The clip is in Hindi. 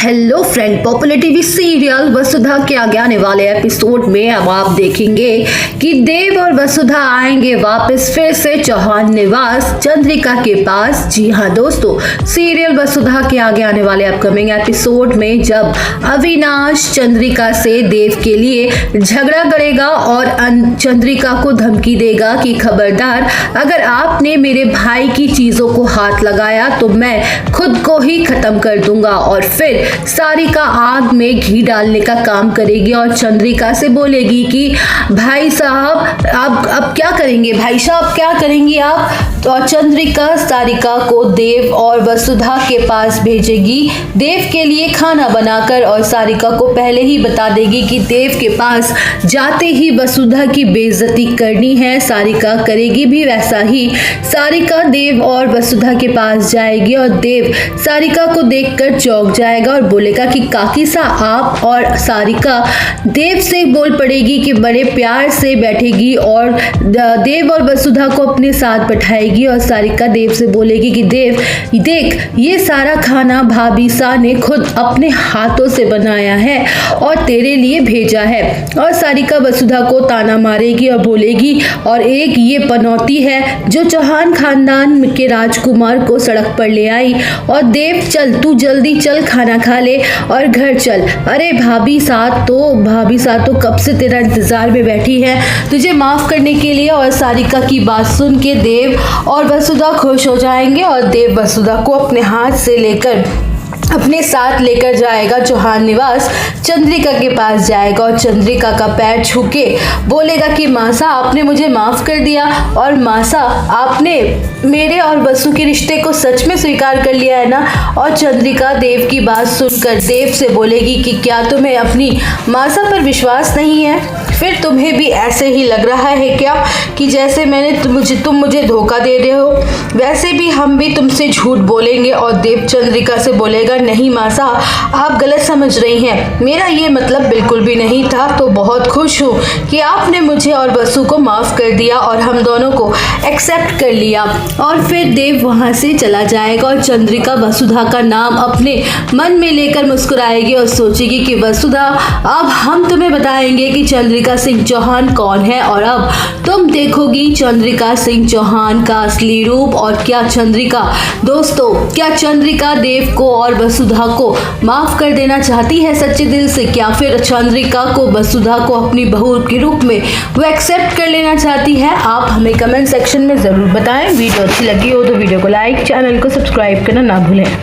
Hello friend, popular TV serial Vasudha के आगे आने वाले एपिसोड में अब आप देखेंगे कि देव और वसुधा आएंगे वापस फिर से चौहान निवास चंद्रिका के पास। जी हाँ दोस्तों, सीरियल वसुधा के आगे आने वाले अपकमिंग एपिसोड में जब अविनाश चंद्रिका से देव के लिए झगड़ा करेगा और चंद्रिका को धमकी देगा कि खबरदार, अगर आपने मेरे भाई की चीजों को हाथ लगाया तो मैं खुद को ही खत्म कर दूंगा। और फिर सारिका आग में घी डालने का काम करेगी और चंद्रिका से बोलेगी कि भाई साहब अब क्या करेंगे, भाई साहब क्या करेंगी आप। तो चंद्रिका सारिका को देव और वसुधा के पास भेजेगी देव के लिए खाना बनाकर, और सारिका को पहले ही बता देगी कि देव के पास जाते ही वसुधा की बेइज्जती करनी है। सारिका करेगी भी वैसा ही। सारिका देव और वसुधा के पास जाएगी और देव सारिका को देखकर चौंक जाएगा और बोलेगा कि काकी सा आप। और सारिका देव से बोल पड़ेगी कि बड़े प्यार से बैठेगी और देव और वसुधा को अपने साथ बैठाएगी। और सारिका देव से बोलेगी कि देव देख, ये सारा खाना भाभी सा ने खुद अपने हाथों से बनाया है और तेरे लिए भेजा है। और सारिका वसुधा को ताना मारेगी और बोलेगी, और एक ये पनौती है जो चौहान खानदान के राजकुमार को सड़क पर ले आई। और देव चल, तू जल्दी चल, खाना खा ले और घर चल। अरे भाभी साथ तो कब से तेरा इंतजार में बैठी है तुझे माफ करने के लिए। और सारिका की बात सुन के देव और वसुधा खुश हो जाएंगे और देव वसुधा को अपने हाथ से लेकर अपने साथ लेकर जाएगा चौहान निवास। चंद्रिका के पास जाएगा और चंद्रिका का पैर छू के बोलेगा कि मासा आपने मुझे माफ कर दिया, और मासा आपने मेरे और वसु के रिश्ते को सच में स्वीकार कर लिया है ना। और चंद्रिका देव की बात सुनकर देव से बोलेगी कि क्या तुम्हें अपनी मासा पर विश्वास नहीं है? फिर तुम्हें भी ऐसे ही लग रहा है क्या कि जैसे तुम मुझे धोखा दे रहे हो, वैसे भी हम भी तुमसे झूठ बोलेंगे। और देव चंद्रिका से बोलेगा, नहीं मासा, आप गलत समझ रही हैं, मेरा ये मतलब बिल्कुल भी नहीं था। तो बहुत खुश हूँ कि आपने मुझे और वसु को माफ कर दिया और हम दोनों को एक्सेप्ट कर लिया। और फिर देव वहाँ से चला जाएगा और चंद्रिका वसुधा का नाम अपने मन में लेकर मुस्कुराएगी और सोचेगी कि वसुधा, अब हम तुम्हें बताएंगे कि चंद्रिका सिंह चौहान कौन है, और अब तुम देखोगी चंद्रिका सिंह चौहान का असली रूप। और क्या चंद्रिका देव को और वसुधा को माफ कर देना चाहती है सच्चे दिल से? क्या फिर चंद्रिका को वसुधा को अपनी बहू के रूप में वो एक्सेप्ट कर लेना चाहती है? आप हमें कमेंट सेक्शन में जरूर बताएं। वीडियो अच्छी लगी हो तो वीडियो को लाइक, चैनल को सब्सक्राइब करना ना भूलें।